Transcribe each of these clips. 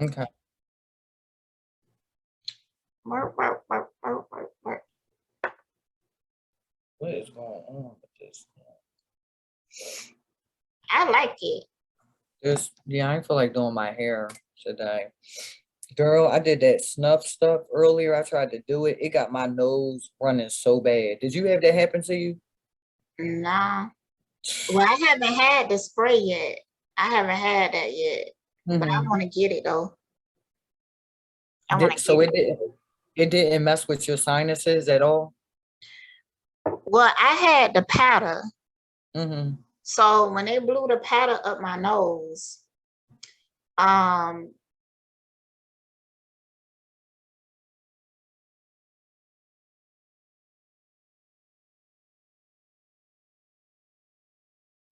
Okay. Work, work, work, work, work, work. What is going on with this? I like it. Yeah, I feel like doing my hair today. Girl, I did that snuff stuff earlier. I tried to do it. It got my nose running so bad. Did you have that happen to you? Nah. Well, I haven't had the spray yet. I haven't had that yet. But I Mm-hmm. want to get it though. I want to So get it. it didn't mess with your sinuses at all? Well, I had the powder. Mm-hmm. So when they blew the powder up my nose, um,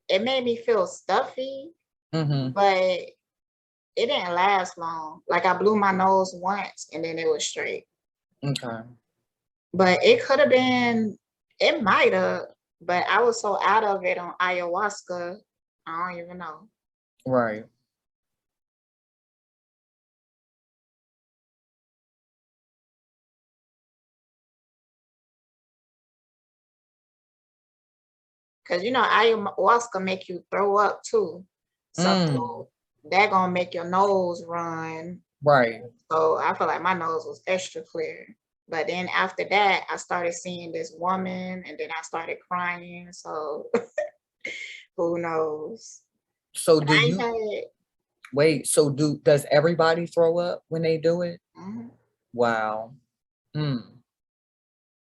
it made me feel stuffy, Mm-hmm. but it didn't last long. Like I blew my nose once and then it was straight. Okay. But it could have been, it might have, but I was so out of it on ayahuasca, I don't even know. Right. Cause you know ayahuasca make you throw up too. So Mm. that gonna make your nose run. Right. So I feel like my nose was extra clear. But then after that, I started seeing this woman and then I started crying. So who knows? So But do I you had wait, so does everybody throw up when they do it? mhm. Wow. Mm.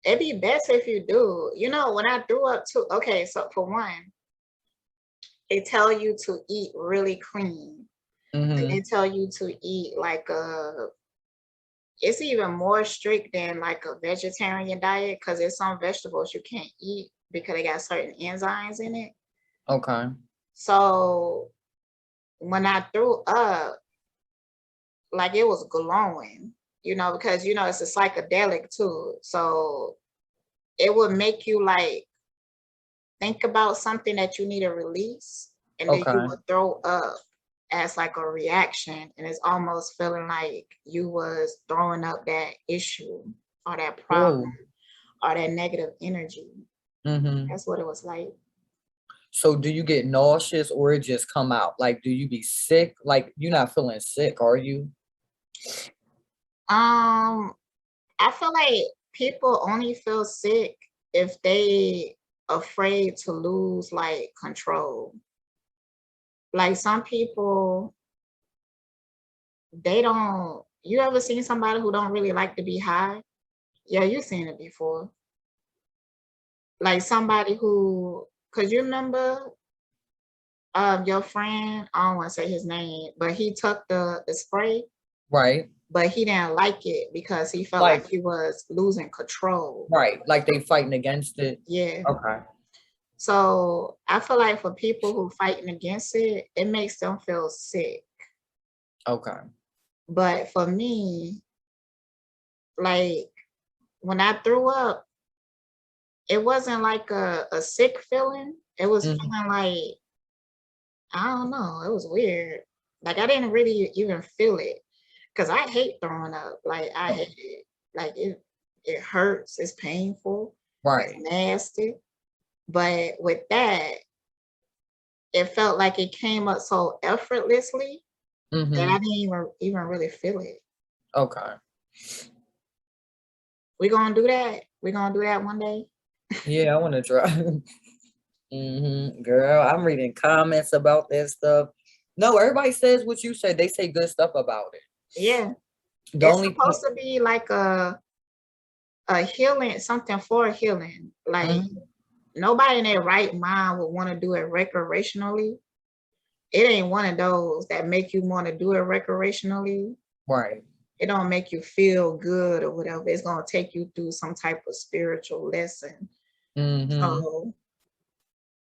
It'd be better if you do. You know, when I threw up too, okay, so for one, they tell you to eat really clean. Like Mm-hmm. they tell you to eat like it's even more strict than like a vegetarian diet because there's some vegetables you can't eat because they got certain enzymes in it. Okay. So when I threw up, like it was glowing, you know, because you know it's a psychedelic too. So it would make you like think about something that you need to release, and then you Okay. would throw up as like a reaction, and it's almost feeling like you was throwing up that issue or that problem Whoa. or that negative energy. Mm-hmm. That's what it was like. So do you get nauseous or it just come out? Like, do you be sick? Like, you're not feeling sick, are you? Um, I feel like people only feel sick if they afraid to lose like control. Like some people, they don't. You ever seen somebody who don't really like to be high? Yeah, you've seen it before. Like somebody who, cause you remember your friend, I don't want to say his name, but he took the spray, Right. but he didn't like it because he felt like Like, he was losing control. right. Like they fighting against it. Yeah. Okay. So I feel like for people who fighting against it, it makes them feel sick. Okay. But for me, like when I threw up, it wasn't like a sick feeling. It was Mhm. feeling like, I don't know, it was weird. Like I didn't really even feel it. Cause I hate throwing up. Like I hate it. Like it hurts, it's painful, it's Right. nasty. But with that, it felt like it came up so effortlessly that I Mm-hmm. didn't even really feel it. Okay. We gonna do that. We gonna do that one day. Yeah, I want to try. Mm-hmm. Girl, I'm reading comments about that stuff. No, everybody says what you said. They say good stuff about it. Yeah, The it's only supposed thing, to be like a healing, something for healing. Like mhm. nobody in their right mind would want to do it recreationally. It ain't one of those that make you want to do it recreationally. Right. It don't make you feel good or whatever. It's gonna take you through some type of spiritual lesson. Mm-hmm. So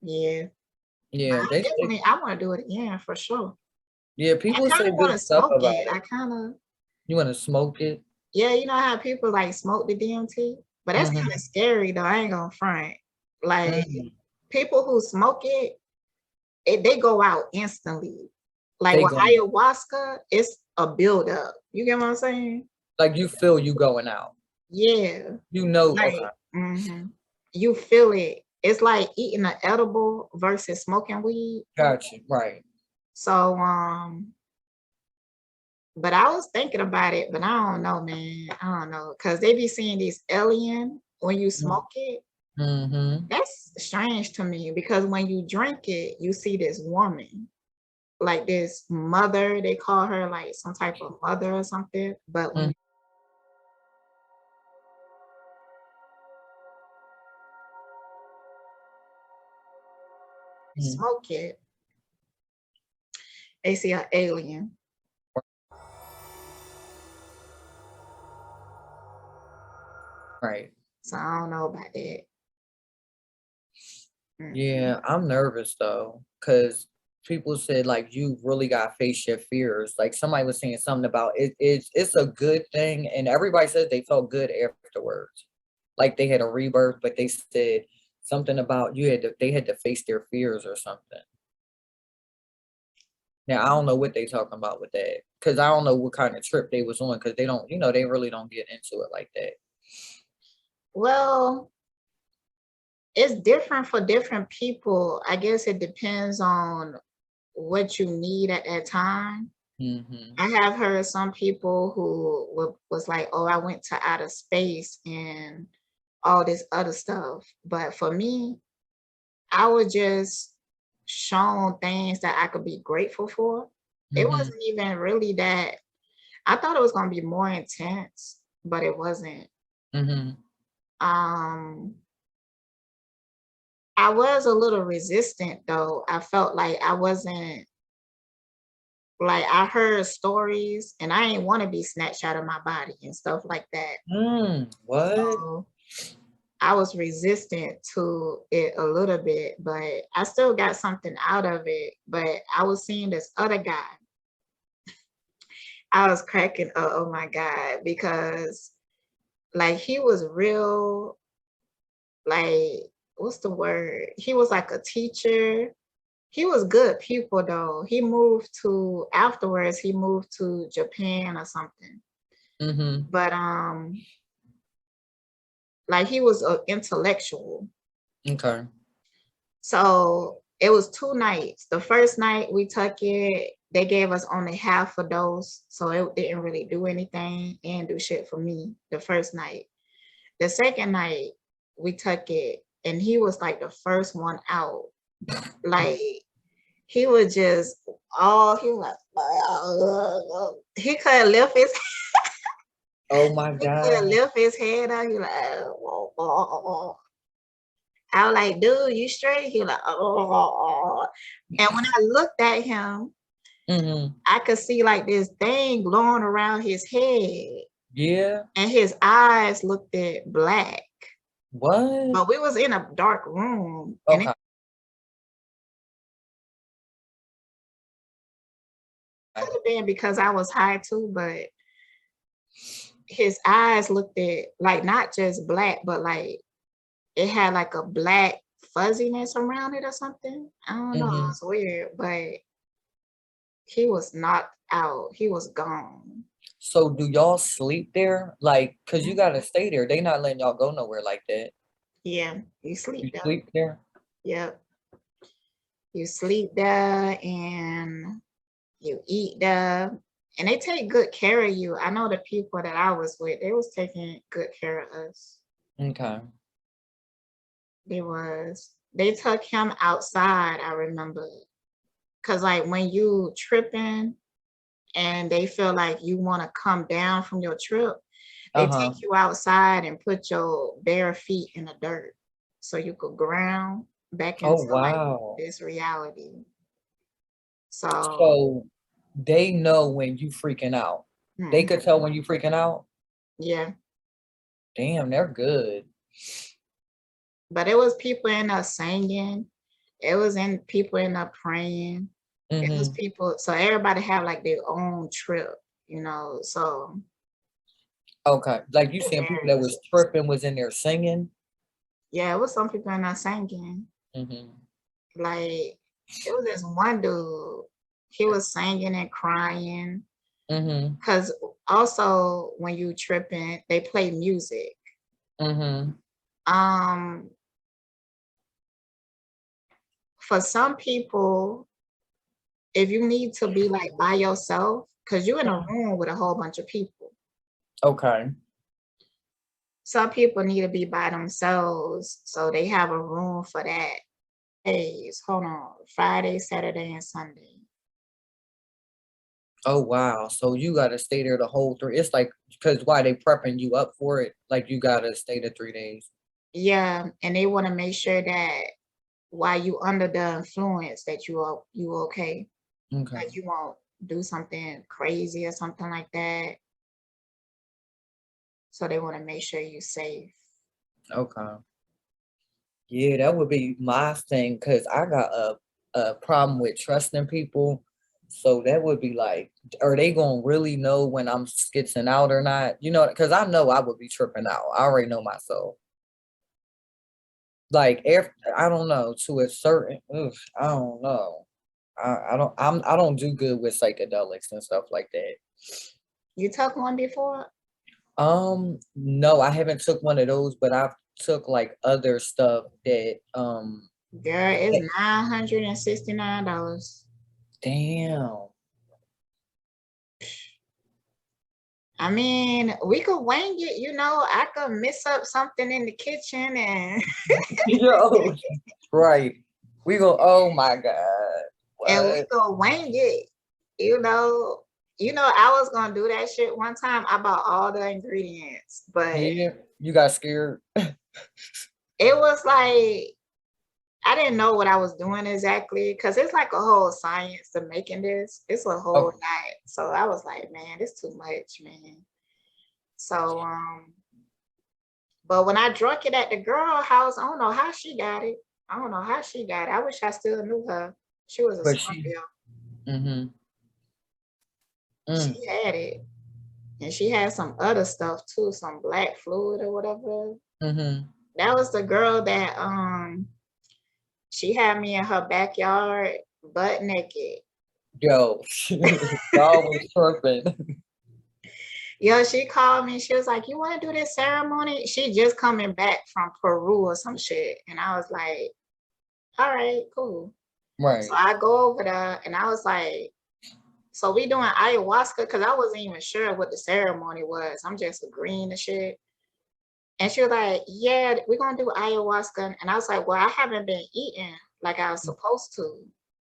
yeah, but Yeah, I they say, definitely I want to do it again for sure. yeah, I people kind say of want good to stuff smoke about it. I it. kind of You want to smoke it? Yeah, you know how people like smoke the DMT, but that's kind of Mm-hmm. scary though. I ain't gonna front. Like Mm-hmm. people who smoke it, they go out instantly. Like They with going, ayahuasca, a build up. You get what I'm saying? Like you feel you going out. Yeah. You know, okay. Like, you feel it. It's like eating an edible versus smoking weed. Gotcha. Right. So, but I was thinking about it, but I don't know, man. I don't know. Cause they be seeing these alien when you smoke it. Mm-hmm. That's strange to me because when you drink it, you see this woman, like this mother, they call her like some type of mother or something. But when you smoke it, they see an alien. Right. So I don't know about that. Yeah, I'm nervous though, because people said like you really gotta face your fears. Like somebody was saying something about it's a good thing, and everybody says they felt good afterwards. Like they had a rebirth, but they said something about they had to face their fears or something. Now I don't know what they talking about with that. Cause I don't know what kind of trip they was on, because they don't, they really don't get into it like that. Well, it's different for different people. I guess it depends on what you need at that time. Mm-hmm. I have heard some people who was like, oh, I went to outer space and all this other stuff. But for me, I was just shown things that I could be grateful for. It Mm-hmm. wasn't even really that. I thought it was going to be more intense, but it wasn't. Mm-hmm. Um, I was a little resistant though. I felt like I wasn't, like I heard stories and I didn't want to be snatched out of my body and stuff like that. What? So I was resistant to it a little bit, but I still got something out of it. But I was seeing this other guy. I was cracking up, oh my God, because like he was real, like, what's the word? He was like a teacher. He was good people though. Afterwards, he moved to Japan or something. Mm-hmm. But like he was an intellectual. Okay. So it was 2 nights. The first night we took it, they gave us only half a dose, so it didn't really do anything and do shit for me the first night. The second night we took it, and he was like the first one out. Like he was just he was like he couldn't lift his Oh my he couldn't God. lift his head up. He like oh. I was like, dude, you straight? He like, oh. And when I looked at him, Mm-hmm. I could see like this thing glowing around his head, Yeah. and his eyes looked at black. What? But we was in a dark room, and it Okay. could have been because I was high too, but his eyes looked at like not just black, but like it had like a black fuzziness around it or something. I don't know. Mm-hmm. It's weird, but he was knocked out. He was gone. So do y'all sleep there? Like, cause you gotta stay there. They not letting y'all go nowhere like that. Yeah, you You sleep there. sleep there? Yep. You sleep there and you eat there. And they take good care of you. I know the people that I was with, they was taking good care of us. Okay. They took him outside, I remember. Cause like when you tripping and they feel like you want to come down from your trip, they Uh-huh. take you outside and put your bare feet in the dirt so you could ground back Oh into like wow. this reality. So So they know when you freaking out. They mhm, could tell when you freaking out. yeah. Damn, they're good. But it was people in there singing. It was in people in there praying. It was Mm-hmm. people. So everybody had like their own trip, you know. So Okay. Like you it seeing people that varies. was tripping was in there singing. Yeah, it was some people in there singing. Mm-hmm. Like it was this one dude. He was singing and crying. Mm-hmm. Because also when you tripping, they play music. Mm-hmm. Um, for some people, if you need to be like by yourself, because you're in a room with a whole bunch of people. Okay. Some people need to be by themselves, so they have a room for that. Days, hold on, Friday, Saturday, and Sunday. Oh wow. So you gotta stay there the whole three. It's like because why they prepping you up for it? Like you gotta stay the 3 days. Yeah, and they want to make sure that while you under the influence that you okay, Okay. that you won't do something crazy or something like that. So they want to make sure you're safe. Okay. Yeah, that would be my thing because I got a problem with trusting people. So that would be like, are they gonna really know when I'm skitzing out or not? You know, because I know I would be tripping out. I already know myself. Like if I don't know to a certain, I don't know. I don't do good with psychedelics and stuff like that. You took one before? No, I haven't took one of those, but I've took like other stuff that Girl, it's $969. damn. I mean, we could wing it, I could mess up something in the kitchen and Yo, right. We go, oh my God. and we What? could wing it. You know, I was gonna do that shit one time. I bought all the ingredients, but Yeah, you got scared. it was like I didn't know what I was doing exactly because it's like a whole science to making this. It's a whole Oh, lot. So I was like, man, it's too much, man. So but when I drunk it at the girl house, I don't know how she got it. I don't know how she got it. I wish I still knew her. She was a but she, Scorpio. mm-hmm. Mm, She had it. And she had some other stuff too, some black fluid or whatever. mm-hmm. That was the girl that she had me in her backyard butt naked. Yo, y'all was tripping. Yo, she called me. She was like, "You want to do this ceremony?" She just coming back from Peru or some shit, and I was like, "All right, cool." So Right. I go over there, and I was like, "So we doing ayahuasca?" Because I wasn't even sure what the ceremony was. I'm just agreeing to shit. And she was like, "Yeah, we're gonna do ayahuasca." And I was like, "Well, I haven't been eating like I was supposed to."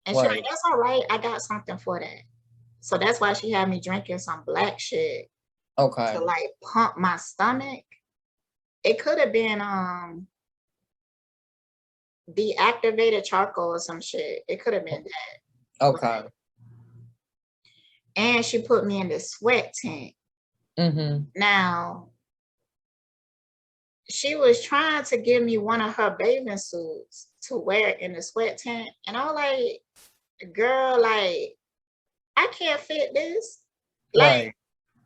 And she was like, Right. "That's all right. I got something for that." So that's why she had me drinking some black shit to Okay. like pump my stomach. It could have been deactivated charcoal or some shit. It could have been that. But Okay. and she put me in the sweat tent. Mm-hmm. Now she was trying to give me one of her bathing suits to wear in the sweat tent. And I was like, girl, like, I can't fit this. Like, Right.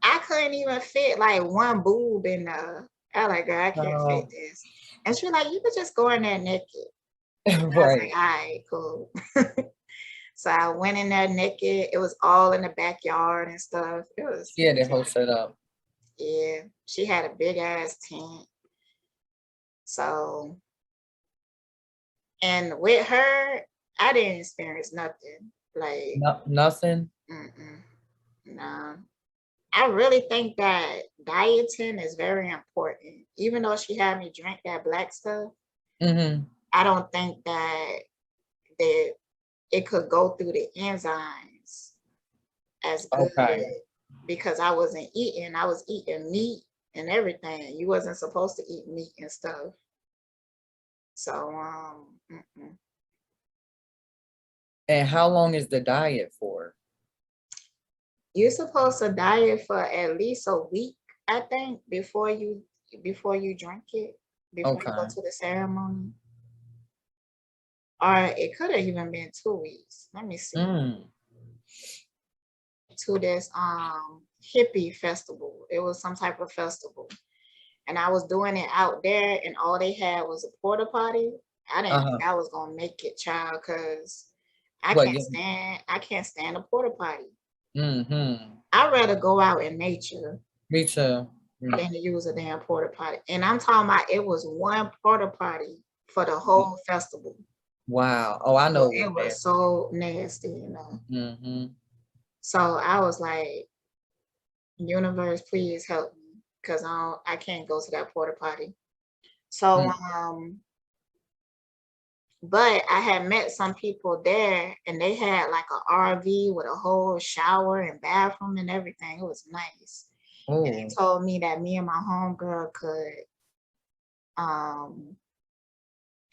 I couldn't even fit like one boob in there. I was like, girl, I can't fit Um, this. And she was like, you could just go in there naked. I was right. like, all right, cool. So I went in there naked. It was all in the backyard and stuff. She had that whole setup. Yeah, she had a big ass tent. So, and with her, I didn't experience nothing. Like, No, nothing. mm-mm, no. I really think that dieting is very important. Even though she had me drink that black stuff, Mm-hmm. I don't think that it could go through the enzymes as good Okay. because I wasn't eating. I was eating meat and everything. You wasn't supposed to eat meat and stuff. So mm-mm. And how long is the diet for? You're supposed to diet for at least a week, I think, before you drink it, before you go Okay. to the ceremony. Or it could have even been 2 weeks. Let me see. Mm. To this hippie festival. It was some type of festival. And I was doing it out there and all they had was a porta potty. I didn't Uh-huh. think I was gonna make it, child, because What? Yeah. I can't stand a porta potty. Mm-hmm. I'd rather go out in nature Me too. than to use a damn porta potty. And I'm talking about it was one porta potty for the whole festival. Wow. Oh, I So know it what that. was so nasty, you know. Mm-hmm. So I was like, universe, please help me, because I can't go to that porta potty. So but I had met some people there and they had like a RV with a whole shower and bathroom and everything. It was nice. And they Oh. told me that me and my homegirl could um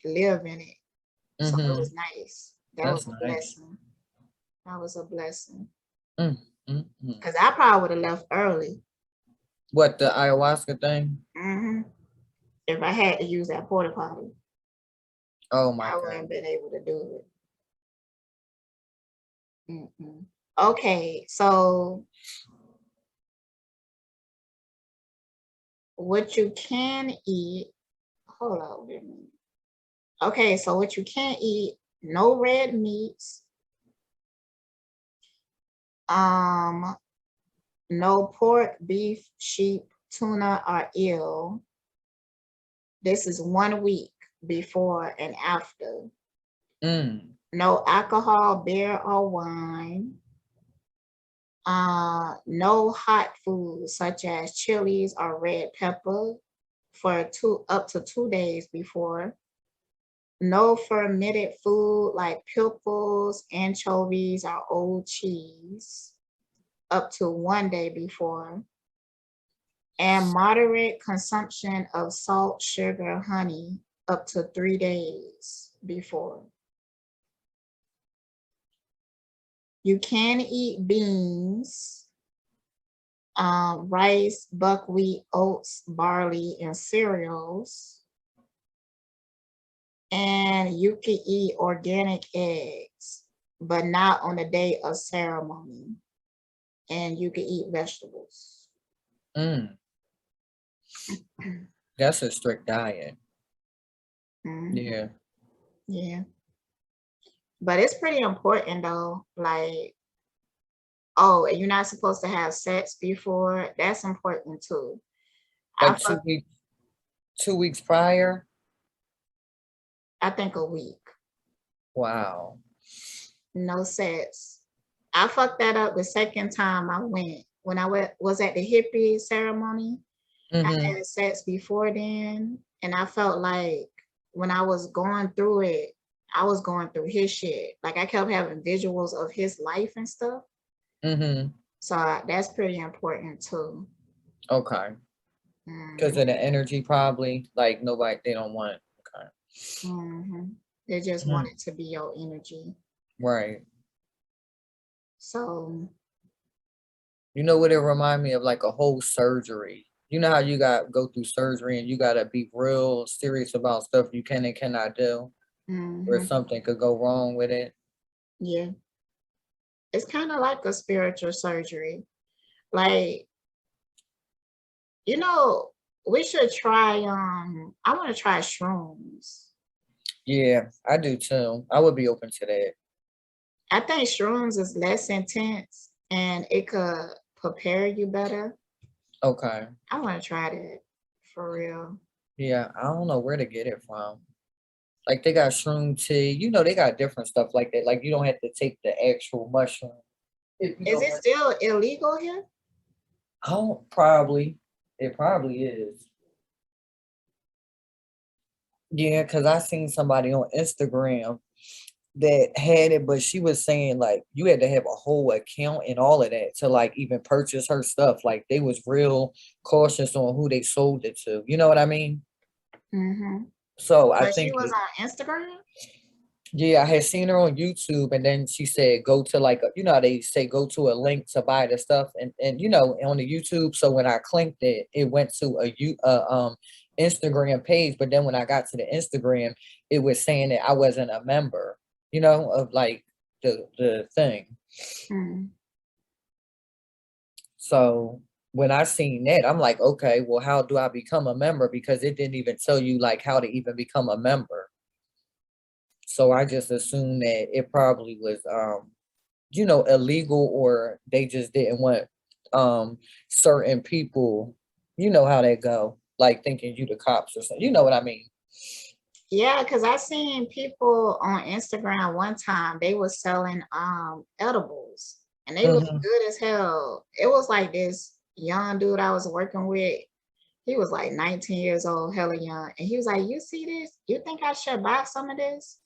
live in it. So it Mm-hmm. was nice. That was That's a nice. blessing. That was a blessing. Mm-hmm. Because I probably would have left early. What, the ayahuasca thing? If I had to use that porta potty, Oh my I wouldn't God. have been able to do it. Okay, so what you can eat, hold on a minute. Okay, so what you can't eat, no red meats, no pork, beef, sheep, tuna, or eel. This is 1 week before and after. No alcohol, beer, or wine. No hot food such as chilies or red pepper for up to 2 days before. No fermented food like pickles, anchovies, or old cheese up to 1 day before. And moderate consumption of salt, sugar, honey up to 3 days before. You can eat beans, rice, buckwheat, oats, barley, and cereals. And you can eat organic eggs, but not on the day of ceremony. And you can eat vegetables. That's a strict diet. Yeah. Yeah. But it's pretty important though. Like, oh, you're not supposed to have sex before. That's important too. Like 2 weeks prior? I think a week. Wow. No sex. I fucked that up the second time I went. When I was at the Hippie ceremony, I had sex before then. And I felt like when I was going through it, I was going through his shit. Like I kept having visuals of his life and stuff. So that's pretty important too. Okay. Because of the energy, probably. Like they don't want it. Okay. They just want it to be your energy. Right. So. You know what it remind me of? Like a whole surgery. You know how you go through surgery and you gotta be real serious about stuff you can and cannot do, or something could go wrong with it. Yeah. It's kind of like a spiritual surgery. Like, you know, we should try, I want to try shrooms. Yeah, I do too. I would be open to that. I think shrooms is less intense and it could prepare you better. Okay. I want to try that for real. Yeah, I don't know where to get it from. Like they got shroom tea. You know, they got different stuff like that. Like you don't have to take the actual mushroom. Is it still illegal here? Oh, probably. It probably is. Yeah, because I seen somebody on Instagram that had it, but she was saying like you had to have a whole account and all of that to like even purchase her stuff. Like they was real cautious on who they sold it to. You know what I mean? So I But she think was on Instagram? yeah, I had seen her on YouTube, and then she said go to like you know how they say go to a link to buy the stuff, and you know on the YouTube. So when I clicked it, it went to a Instagram page, but then when I got to the Instagram, it was saying that I wasn't a member, you know, of like the thing. So when I seen that, I'm like, okay, well, how do I become a member? Because it didn't even tell you like how to even become a member. So I just assumed that it probably was, you know, illegal, or they just didn't want certain people, you know how they go, like thinking you the cops or something. You know what I mean? Yeah, because I seen people on Instagram one time, they was selling edibles and they looked Hmm. good as hell. It was like this young dude I was working with. He was like 19 years old, hella young. And he was like, "You see this? You think I should buy some of this?"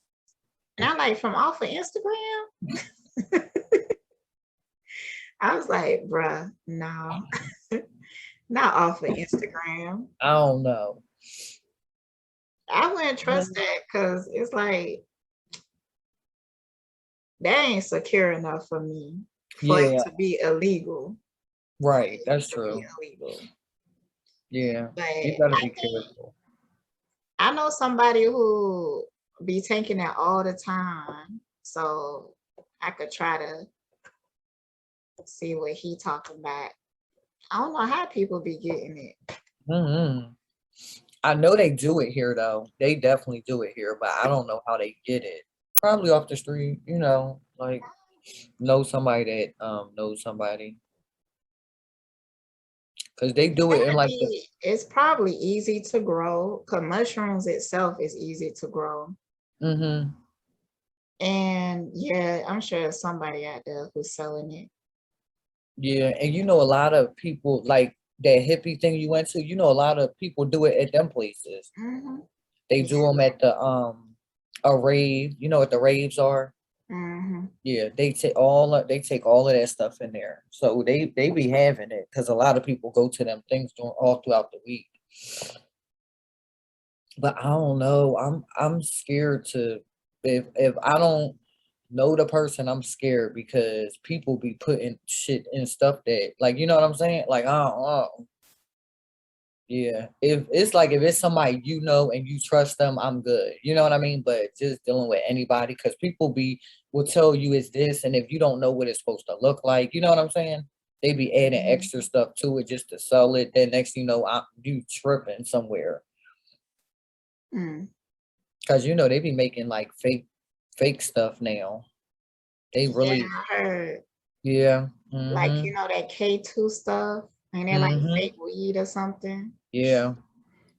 And I'm like, "From off of Instagram?" I was like, "Bruh, no, not off of Instagram." I don't know. I wouldn't trust that because it's like that ain't secure enough for me for it Yeah, to be illegal. For right. it That's to be true. illegal. Yeah, But you gotta I be think careful. I know somebody who be taking it all the time. So I could try to see what he talking about. I don't know how people be getting it. Hmm. I know they do it here though. They definitely do it here, but I don't know how they get it. Probably off the street, you know, like know somebody that knows somebody, because they do it in Gotta like the. be, it's probably easy to grow because mushrooms itself is easy to grow. Hmm. And yeah, I'm sure there's somebody out there who's selling it. Yeah, and you know a lot of people like that hippie thing you went to. You know a lot of people do it at them places. Hmm. They Yeah. do them at the a rave. You know what the raves are? Hmm. Yeah, they take all of that stuff in there. So they be having it because a lot of people go to them things during all throughout the week. But I don't know. I'm scared to if I don't know the person, I'm scared because people be putting shit in stuff that like you know what I'm saying? Like I don't know. Yeah. If it's somebody you know and you trust them, I'm good. You know what I mean? But just dealing with anybody, because people will tell you it's this, and if you don't know what it's supposed to look like, you know what I'm saying? They be adding extra stuff to it just to sell it. Then next thing you know, you tripping somewhere. Mm. Cause you know they be making like fake stuff now. They Yeah, really I heard yeah. like Mm-hmm. that K2 stuff and they're like Mm-hmm. fake weed or something. Yeah.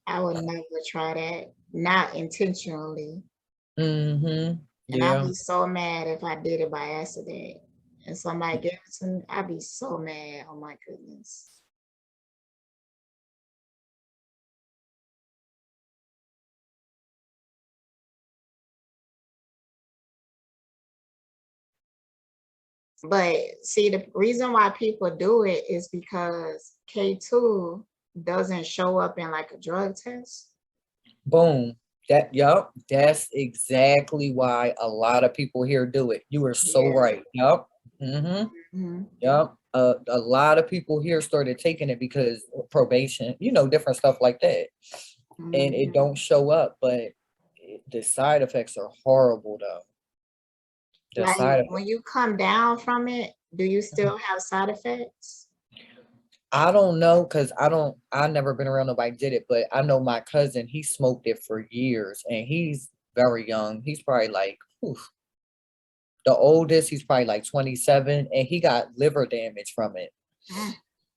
I would never try that, not intentionally. Mm-hmm. And I'd Yeah. be so mad if I did it by accident and somebody gave it to me. I'd be so mad. Oh my goodness. But see, the reason why people do it is because K2 doesn't show up in like a drug test. Boom. Yup. That's exactly why a lot of people here do it. You are so Yeah. right. Yup. Mm-hmm. Hmm. Yup. A lot of people here started taking it because of probation, you know, different stuff like that. And it Hmm. don't show up, but the side effects are horrible though. The Like side when effects. you come down from it, do you Mhm. still have side effects? I don't know because I never been around nobody did it, but I know my cousin, he smoked it for years and he's very young. He's probably like, oof, the oldest, he's probably like 27 and he got liver damage from it. Mm.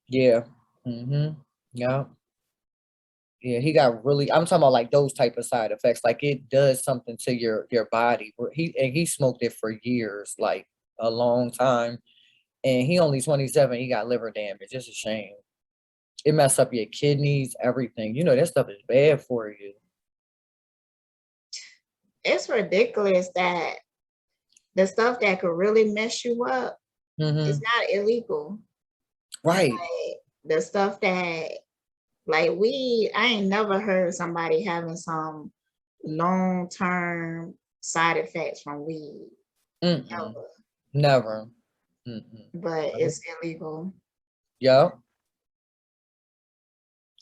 Yeah. Mm-hmm. Yeah. Yeah. He got really, I'm talking about like those type of side effects. Like it does something to your body. He smoked it for years, like a long time. And he only 27, he got liver damage. It's a shame. It mess up your kidneys, everything. You know, that stuff is bad for you. It's ridiculous that the stuff that could really mess you up is Hmm. not illegal. Right. Like the stuff that like weed, I ain't never heard somebody having some long term side effects from weed Mm-mm. ever, Never. Mm-mm. but No. it's illegal. Yep.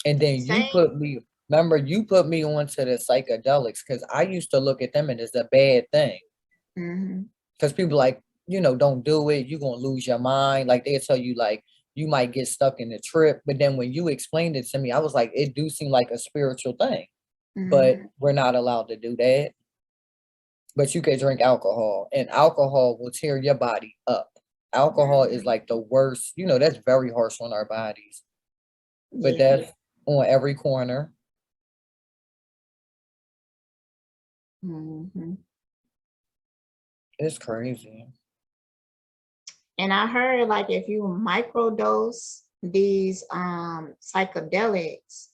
And then Same. remember, you put me onto the psychedelics because I used to look at them and it's a bad thing. Hmm. Because people like, you know, don't do it, you're gonna lose your mind. Like they tell you like you might get stuck in the trip. But then when you explained it to me, I was like, it do seem like a spiritual thing. But Hmm. we're not allowed to do that. But you can drink alcohol, and alcohol will tear your body up. alcohol is like the worst, that's very harsh on our bodies, but Yeah. that's on every corner. Hmm. It's crazy. And I heard like if you microdose these psychedelics,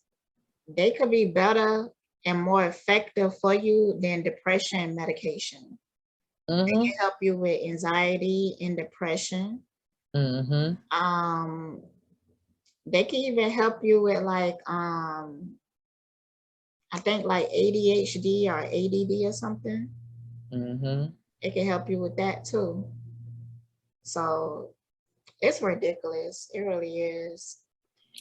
they could be better and more effective for you than depression medication. They Mm-hmm. can help you with anxiety and depression. Mm-hmm. Um, they can even help you with like I think like ADHD or ADD or something. Mm-hmm. It can help you with that too. So it's ridiculous. It really is.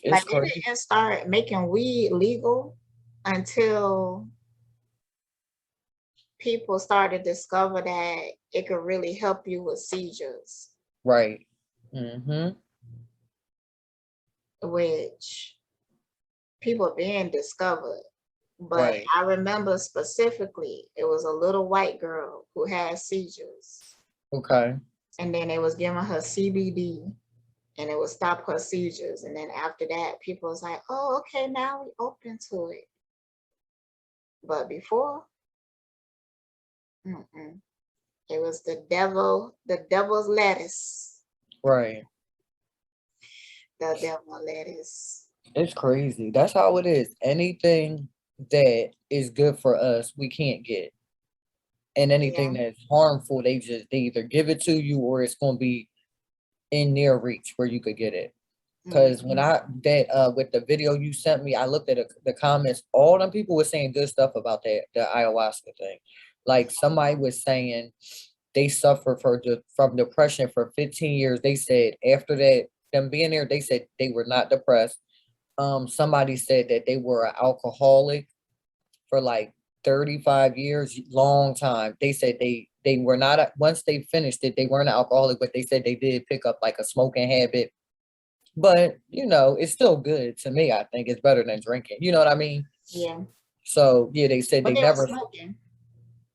It's Like they crazy. didn't start making weed legal until people started to discover that it could really help you with seizures, Right. Mm-hmm. which people being discovered. But Right. I remember specifically, it was a little white girl who had seizures, Okay. and then they was giving her CBD, and it would stop her seizures. And then after that, people was like, "Oh, okay, now we open to it." But before, mm-mm. It was the devil's lettuce, Right. the devil lettuce. It's crazy. That's how it is. Anything that is good for us, we can't get. And Yeah. anything that's harmful, they either give it to you or it's gonna be in near reach where you could get it. Cause when Mhm. I that with the video you sent me, I looked at the comments. All them people were saying good stuff about that the ayahuasca thing. Like somebody was saying they suffered from depression for 15 years. They said after that, them being there, they said they were not depressed. Somebody said that they were an alcoholic for like 35 years, long time. They said they were not once they finished it, they weren't an alcoholic, but they said they did pick up like a smoking habit. But it's still good to me. I think it's better than drinking. You know what I mean? Yeah. So yeah, they said But they they were never smoking.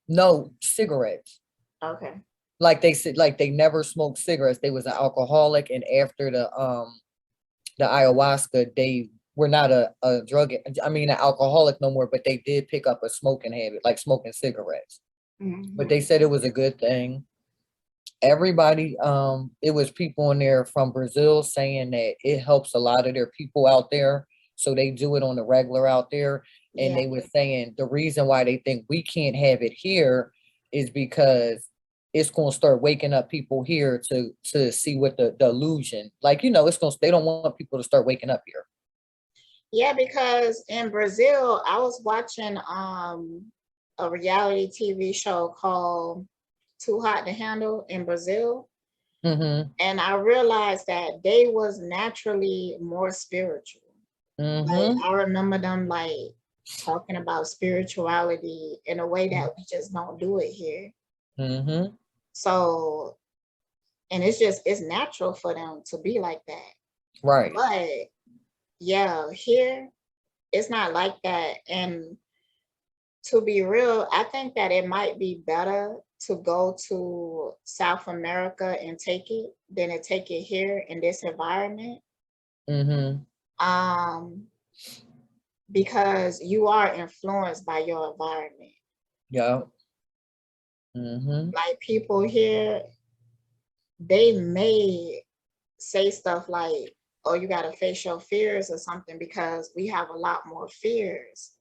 no cigarettes. Okay. Like they said, like they never smoked cigarettes. They was an alcoholic, and after the ayahuasca, they were not a drug, I mean, an alcoholic no more, but they did pick up a smoking habit, like smoking cigarettes. But Hmm. they said it was a good thing. Everybody, it was people in there from Brazil saying that it helps a lot of their people out there. So they do it on the regular out there. And Yeah. they were saying the reason why they think we can't have it here is because it's gonna start waking up people here to see what the illusion, like it's gonna they don't want people to start waking up here. Yeah, because in Brazil, I was watching a reality TV show called Too Hot to Handle in Brazil. Mm-hmm. And I realized that they was naturally more spiritual. Like Mm-hmm. I remember them like talking about spirituality in a way that we just don't do it here. Mm-hmm. So, and it's natural for them to be like that. Right. But yeah, here it's not like that. And to be real, I think that it might be better to go to South America and take it than to take it here in this environment. Mm-hmm. Um, because you are influenced by your environment. Yeah. Mm-hmm. Like people here, they may say stuff like, oh, you got to face your fears or something because we have a lot more fears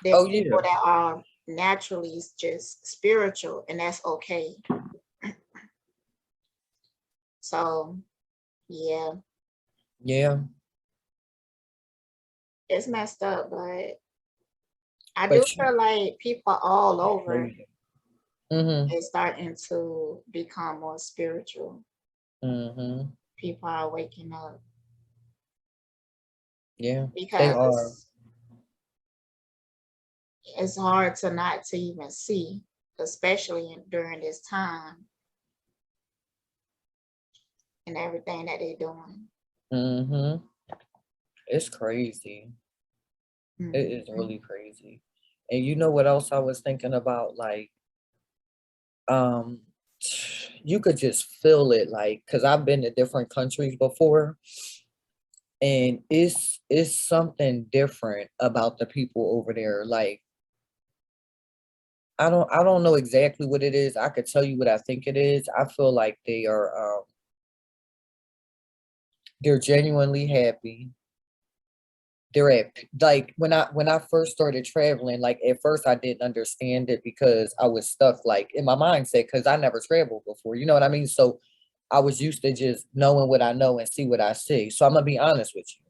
than Oh yeah. people that are naturally just spiritual, and that's okay. So, yeah, Yeah. it's messed up, but I do But feel like people all over crazy. Mm-hmm. is starting to become more spiritual. Mm-hmm. People are waking up Yeah, they are. because it's hard to not to even see, especially during this time and everything that they're doing. Mm-hmm. It's crazy. It is Mhm. really crazy. And you know what else I was thinking about? Like, um, you could just feel it, like, because I've been to different countries before, and it's something different about the people over there. Like, I don't know exactly what it is. I could tell you what I think it is. I feel like they're genuinely happy. They're at like when I first started traveling, like at first I didn't understand it because I was stuck like in my mindset because I never traveled before. You know what I mean? So I was used to just knowing what I know and see what I see. So I'm gonna be honest with you.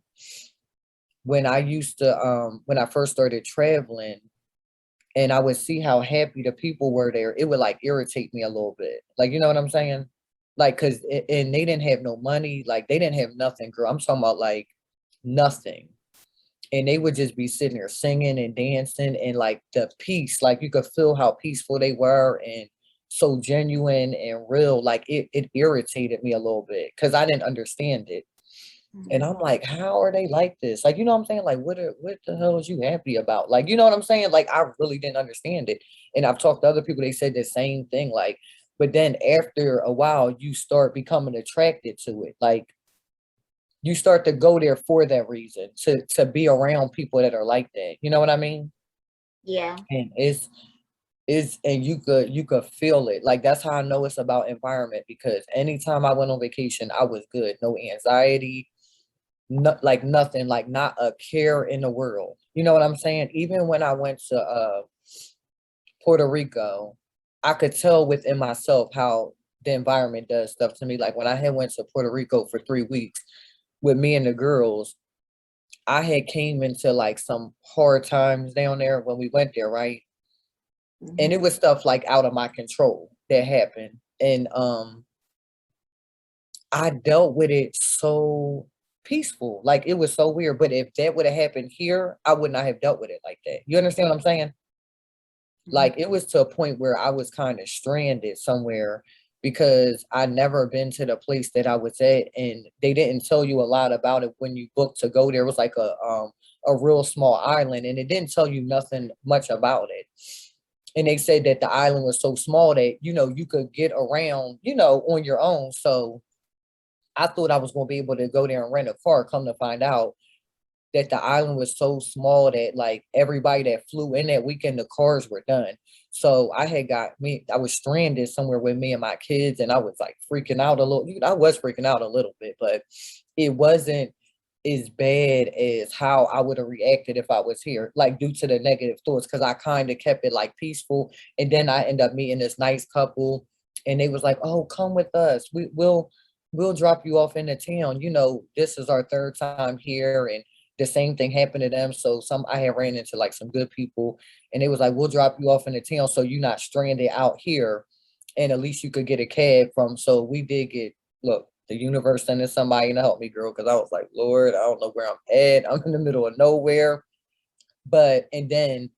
When I first started traveling and I would see how happy the people were there, it would like irritate me a little bit. Like, you know what I'm saying? Like, and they didn't have no money, like they didn't have nothing, girl. I'm talking about like nothing. And they would just be sitting there singing and dancing and like the peace, like you could feel how peaceful they were and so genuine and real. Like it irritated me a little bit because I didn't understand it. And Mhm. I'm like, how are they like this? Like, you know what I'm saying? Like, what the hell is you happy about? Like, you know what I'm saying? Like, I really didn't understand it. And I've talked to other people, they said the same thing. Like, but then after a while, you start becoming attracted to it. Like, you start to go there for that reason, to be around people that are like that. You know what I mean? Yeah. And it's and you could feel it. Like that's how I know it's about environment because anytime I went on vacation, I was good. No anxiety, like nothing, like not a care in the world. You know what I'm saying? Even when I went to Puerto Rico, I could tell within myself how the environment does stuff to me. Like when I had went to Puerto Rico for 3 weeks with me and the girls, I had came into like some hard times down there when we went there, right? And Mhm. it was stuff like out of my control that happened. And I dealt with it so peaceful. Like it was so weird. But if that would have happened here, I would not have dealt with it like that. You understand what I'm saying? Mhm. Like it was to a point where I was kind of stranded somewhere because I never been to the place that I was at and they didn't tell you a lot about it when you booked to go there. It was like a real small island and it didn't tell you nothing much about it. And they said that the island was so small that, you could get around, on your own. So I thought I was going to be able to go there and rent a car. Come to find out that the island was so small that like everybody that flew in that weekend, the cars were done. So I was stranded somewhere with me and my kids, and I was like freaking out a little. I was freaking out a little bit, but it wasn't as bad as how I would have reacted if I was here, like due to the negative thoughts, because I kind of kept it like peaceful. And then I end up meeting this nice couple, and they was like, "Oh, come with us. We'll drop you off into town. This is our third time here, and the same thing happened to them. So I had ran into like some good people, and it was like, we'll drop you off into town so you're not stranded out here, and at least you could get a cab from. So we did get look." The universe sending somebody to help me, girl, because I was like, Lord, I don't know where I'm at. I'm in the middle of nowhere. And then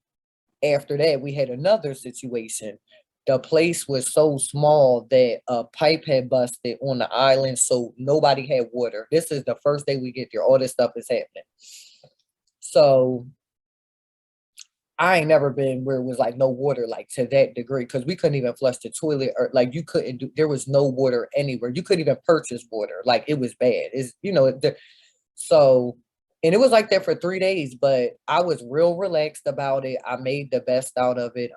after that, we had another situation. The place was so small that a pipe had busted on the island, so nobody had water. This is the first day we get there. All this stuff is happening. So I ain't never been where it was like no water like to that degree because we couldn't even flush the toilet or like you couldn't do there was no water anywhere. You couldn't even purchase water. Like it was bad. So and it was like that for 3 days, but I was real relaxed about it. I made the best out of it.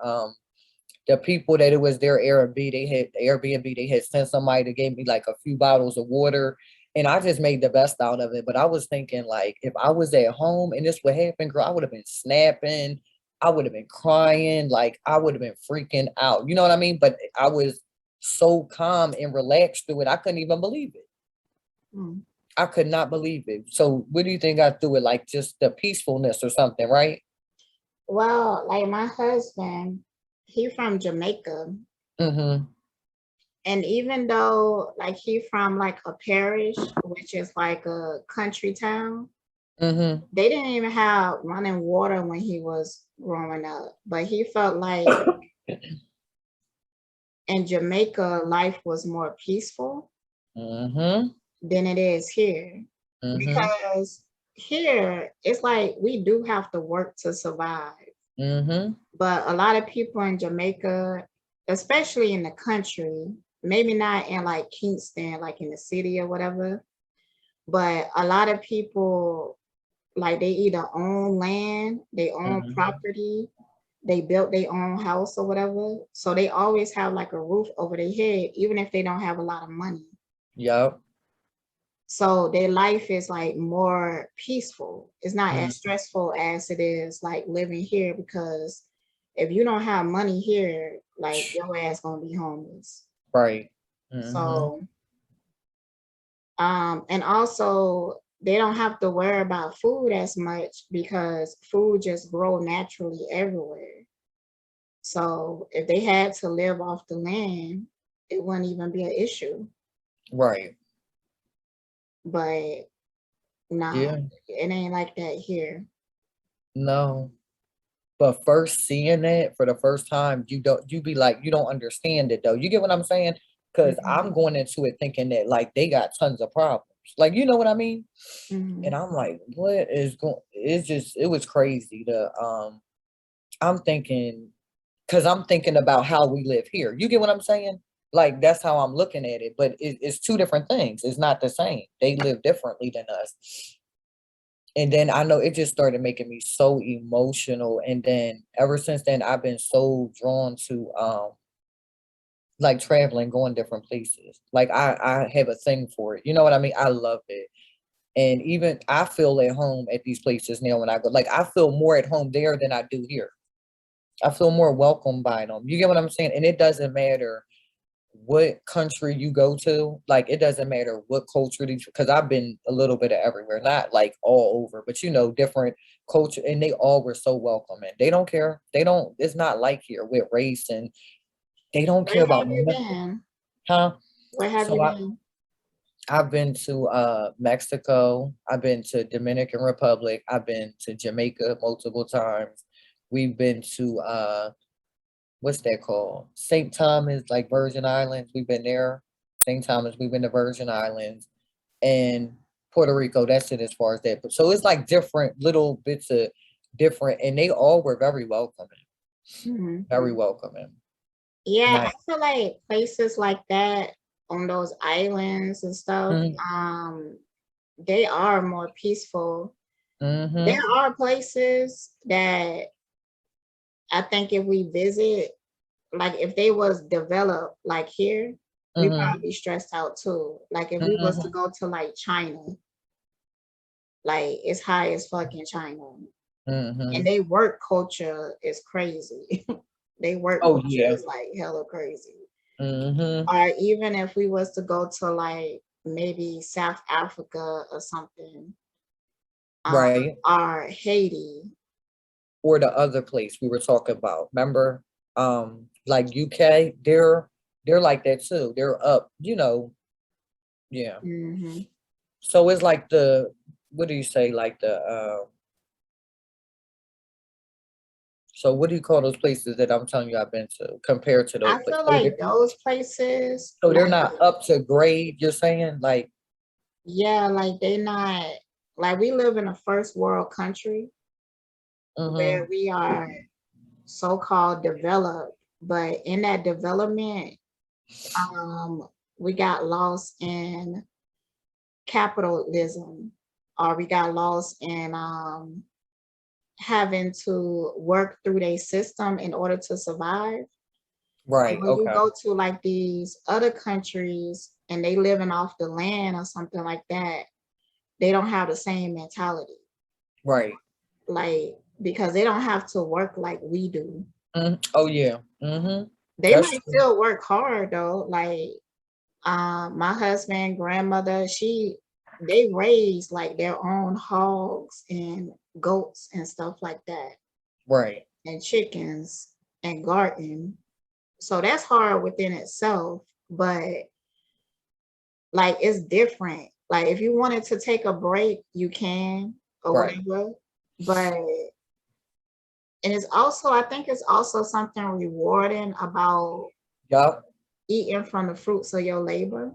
The people that it was their Airbnb, they had sent somebody that gave me like a few bottles of water. And I just made the best out of it. But I was thinking, like, if I was at home and this would happen, girl, I would have been snapping. I would have been crying. Like, I would have been freaking out. You know what I mean? But I was so calm and relaxed through it. I couldn't even believe it. Mm. I could not believe it. So, what do you think got through it? Like, just the peacefulness or something, right? Well, like my husband, he from Jamaica. Mm And even though like he from like a parish, which is like a country town, hmm. Mm they didn't even have running water when he was growing up. But he felt like in Jamaica, life was more peaceful hmm. Mm hmm. than it is here. Mm hmm. Because here, it's like we do have to work to survive. Mm hmm. But a lot of people in Jamaica, especially in the country, maybe not in like Kingston, like in the city or whatever, but a lot of people, like, they either own land, they own Mhm. property, they built their own house or whatever. So they always have like a roof over their head, even if they don't have a lot of money. Yep. So their life is like more peaceful. It's not Mm, as stressful as it is like living here, because if you don't have money here, like your ass gonna be homeless. right. Mhm. So and also they don't have to worry about food as much because food just grow naturally everywhere. So if they had to live off the land, it wouldn't even be an issue. Right. But nah, Yeah. it ain't like that here. No. But first seeing it for the first time, you be like, you don't understand it though. You get what I'm saying? Because I'm Mhm, going into it thinking that like they got tons of problems. Like, you know what I mean? And mhm. I'm like, what is going it's just it was crazy to I'm thinking because I'm thinking about how we live here. You get what I'm saying? Like that's how I'm looking at it. But it's two different things. It's not the same. They live differently than us. And then I know it just started making me so emotional. And then ever since then, I've been so drawn to like traveling, going different places. Like I have a thing for it. You know what I mean? I love it. And even I feel at home at these places now when I go. Like I feel more at home there than I do here. I feel more welcome by them. You get what I'm saying? And it doesn't matter what country you go to, like it doesn't matter what culture these because I've been a little bit of everywhere, not like all over, but you know, different culture and they all were so welcoming. They don't care. They don't, it's not like here with race and they don't care Where about have you nothing. been? Huh? Where have So you been? I've been to Mexico, I've been to Dominican Republic, I've been to Jamaica multiple times. We've been to what's that called? St. Thomas, like Virgin Islands. We've been there. St. Thomas, we've been to Virgin Islands and Puerto Rico. That's it as far as that. But so it's like different little bits of different, and they all were very welcoming, Mhm. very welcoming. Yeah, I Nice. feel like places like that on those islands and stuff, Mm-hmm. they are more peaceful. There Mm-hmm. are places that I think if we visit, like if they was developed like here, we Mm-hmm. probably be stressed out too. Like if we was to Mm-hmm. go to like China, like it's high as fucking China. And Mm-hmm. they work culture is crazy. They work Oh culture yeah. is like hella crazy. Mm-hmm. Or even if we was to go to like maybe South Africa or something, um, Right. or Haiti. Or the other place we were talking about. Remember? Like UK, they're like that too. They're up, you know, yeah. Hmm. So it's like the what do you say? Like the so what do you call those places that I'm telling you I've been to compared to those I places? feel like those places, So they're like, not up to grade, you're saying? Like, yeah, like they not, like we live in a first world country where mm-hmm, we are so-called developed, but in that development, um, we got lost in capitalism, or we got lost in having to work through their system in order to survive. And right, when you okay, go to like these other countries and they living off the land or something like that, they don't have the same mentality. right. Like, because they don't have to work like we do. Mhm. Oh yeah, mm-hmm. They That's might true. still work hard though. Like my husband, grandmother, they raise like their own hogs and goats and stuff like that, Right, and chickens and garden. So that's hard within itself, but like it's different. Like if you wanted to take a break, you can or right. whatever. But and it's also, I think it's also something rewarding about Yup, eating from the fruits of your labor.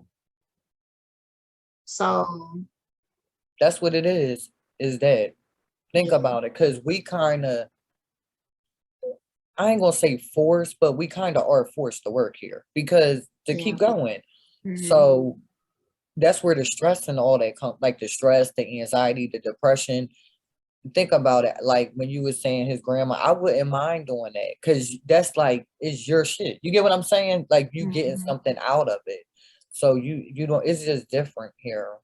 So that's what it is that. Think yeah. about it, because we kind of I ain't gonna say forced, but we kind of are forced to work here because to Yeah. keep going. Mhm. So that's where the stress and all that comes, like the stress, the anxiety, the depression. Think about it. Like when you were saying his grandma, I wouldn't mind doing that because that's like it's your shit. You get what I'm saying? Like you getting Mhm. something out of it. So you don't. It's just different here.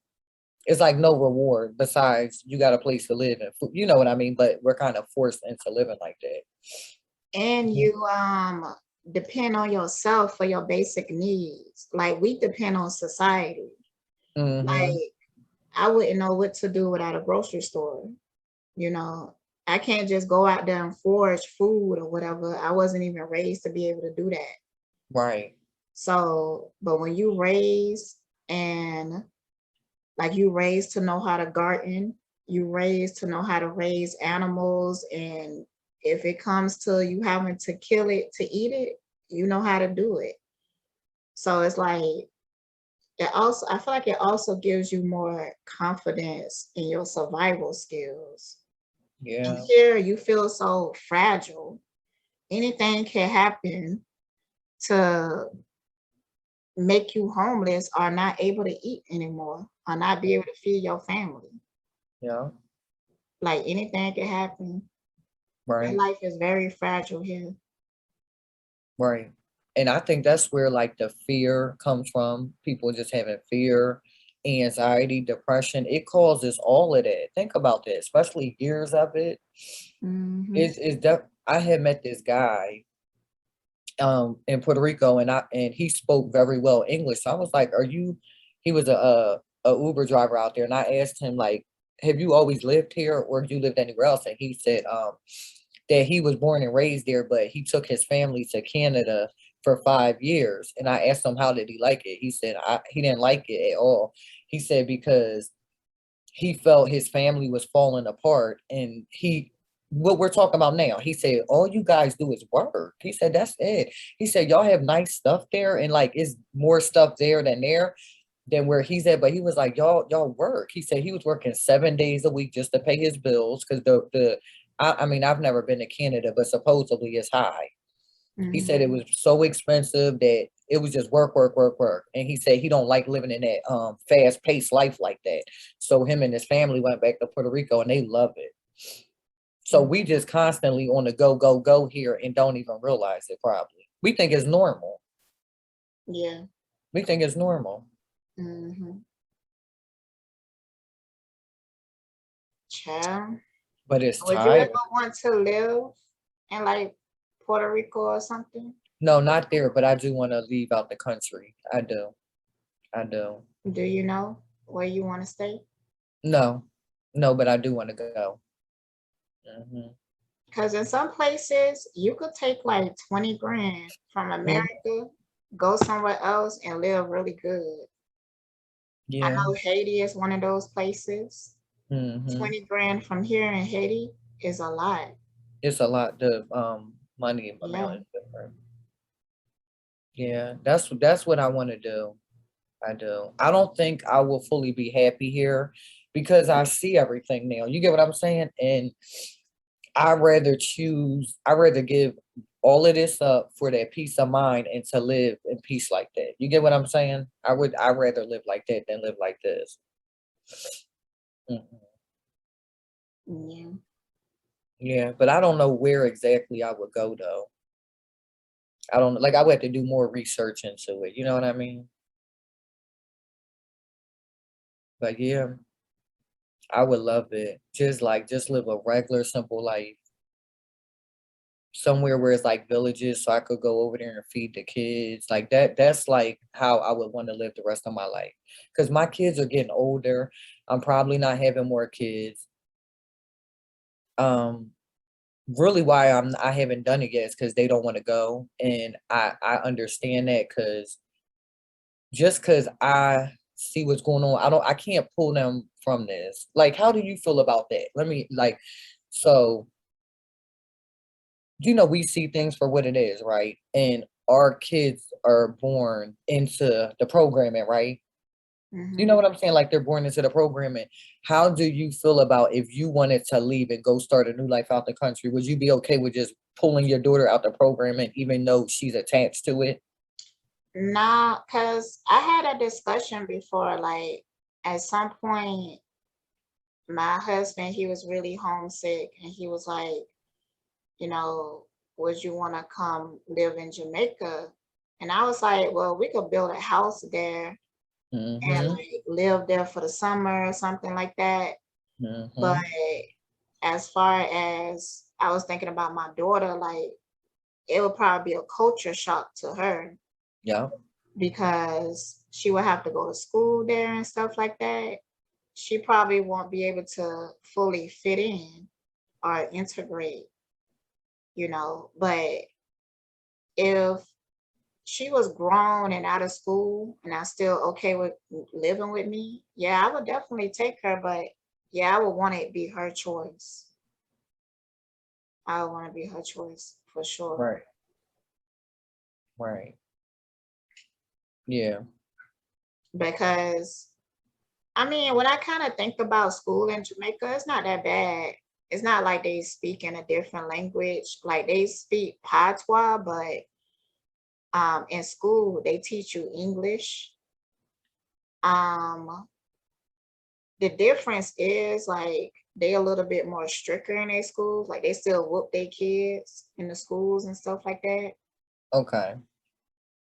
It's like no reward besides you got a place to live and food. You know what I mean? But we're kind of forced into living like that. And you depend on yourself for your basic needs. Like we depend on society. Mm-hmm. Like I wouldn't know what to do without a grocery store. You know, I can't just go out there and forage food or whatever. I wasn't even raised to be able to do that. Right. So, but when you raise and like you raised to know how to garden, you raised to know how to raise animals, and if it comes to you having to kill it to eat it, you know how to do it. So it's like it also I feel like it also gives you more confidence in your survival skills. And Yeah. here you feel so fragile. Anything can happen to make you homeless or not able to eat anymore or not be able to feed your family. Yeah. Like anything can happen. Your Right. life is very fragile here. Right. And I think that's where like the fear comes from. People just having fear, anxiety, depression. It causes all of that. Think about that, especially years of it. Hmm. Is that I had met this guy in Puerto Rico and he spoke very well English. So I was like, are you he was a Uber driver out there and I asked him like, have you always lived here or have you lived anywhere else? And he said that he was born and raised there, but he took his family to Canada for 5 years. And I asked him how did he like it? He said he didn't like it at all. He said because he felt his family was falling apart and he what we're talking about now. He said, all you guys do is work. He said, that's it. He said, y'all have nice stuff there and like it's more stuff there than where he's at. But he was like, y'all work. He said he was working 7 days a week just to pay his bills because I mean, I've never been to Canada, but supposedly it's high. He said it Hmm. was so expensive that it was just work, work, work, work. And he said he don't like living in that fast paced life like that. So him and his family went back to Puerto Rico and they love it. So we just constantly on the go, go, go here and don't even realize it probably. We think it's normal. Yeah. We think it's normal. Hmm. Child. But it's Would you ever tiring. want to live in like Puerto Rico or something? No, not there, but I do want to leave out the country. I do. I do. Do you know where you want to stay? No. No, but I do want to go. Hmm. Because in some places you could take like 20 grand from America, go somewhere else and live really good. I Yeah. know Haiti is one of those places. Hmm. 20 grand from here in Haiti is a lot. It's a lot. The money amount Yeah. is different. Yeah, that's what I want to do. I do. I don't think I will fully be happy here because I see everything now. You get what I'm saying? And I rather give all of this up for that peace of mind and to live in peace like that. You get what I'm saying? I rather live like that than live like this. Mhm. Yeah. Yeah, but I don't know where exactly I would go though. I don't like I would have to do more research into it. You know what I mean? But yeah, I would love it. Just live a regular, simple life. Somewhere where it's like villages so I could go over there and feed the kids. Like that's like how I would want to live the rest of my life. Because my kids are getting older. I'm probably not having more kids. Um, really why I haven't done it yet is because they don't want to go. And I understand that because I see what's going on, I can't pull them from this. Like, how do you feel about that? Let me like so we see things for what it is, right? And our kids are born into the programming, right? You know Hmm. what I'm saying? Like they're born into the programming. How do you feel about if you wanted to leave and go start a new life out the country? Would you be okay with just pulling your daughter out the program, and even though she's attached to it? Nah, because I had a discussion before, like at some point, my husband, he was really homesick and he was like, you know, would you want to come live in Jamaica? And I was like, well, we could build a house there and Mm-hmm. like live there for the summer or something like that. But Mm-hmm. as far as I was thinking about my daughter, like it would probably be a culture shock to her Yeah. because she would have to go to school there and stuff like that. She probably won't be able to fully fit in or integrate, you know. But if she was grown and out of school and I still okay with living with me, yeah, I would definitely take her. But yeah, I would want it to be her choice. I would want to be her choice for sure. Right. Right. Yeah. Because I mean, when I kind of think about school in Jamaica, it's not that bad. It's not like they speak in a different language. Like they speak patois, but in school they teach you English. Um, the difference is like they a little bit more stricter in their schools. Like they still whoop their kids in the schools and stuff like that. Okay.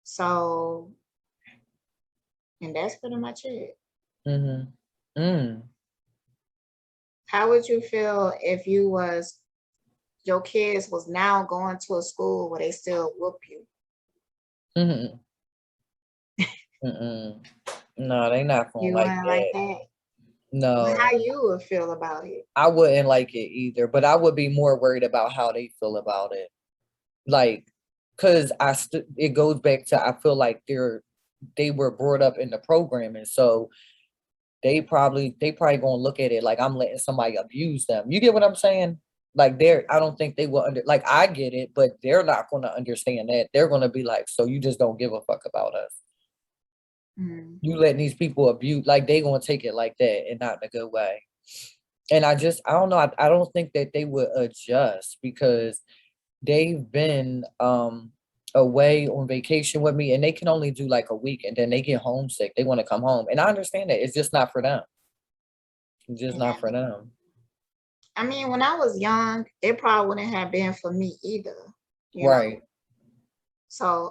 So, and that's pretty much it. Mm-hmm. Mm. How would you feel if your kids was now going to a school where they still whoop you? Mm-hmm. Mm-mm. No, they not gonna You like wouldn't like that. that? No, How you would feel about it? I wouldn't like it either, but I would be more worried about how they feel about it. Like, cause it goes back to, I feel like they were brought up in the programming, so they probably gonna look at it like I'm letting somebody abuse them. You get what I'm saying? Like I don't think they will like I get it, but they're not gonna understand that. They're gonna be like, so you just don't give a fuck about us. Mm. You letting these people abuse, like they gonna take it like that and not in a good way. And I don't know. I don't think that they would adjust because they've been away on vacation with me and they can only do like a week and then they get homesick. They want to come home. And I understand that. It's just not for them. It's just not Yeah. for them. I mean, when I was young, it probably wouldn't have been for me either, you know. Right. So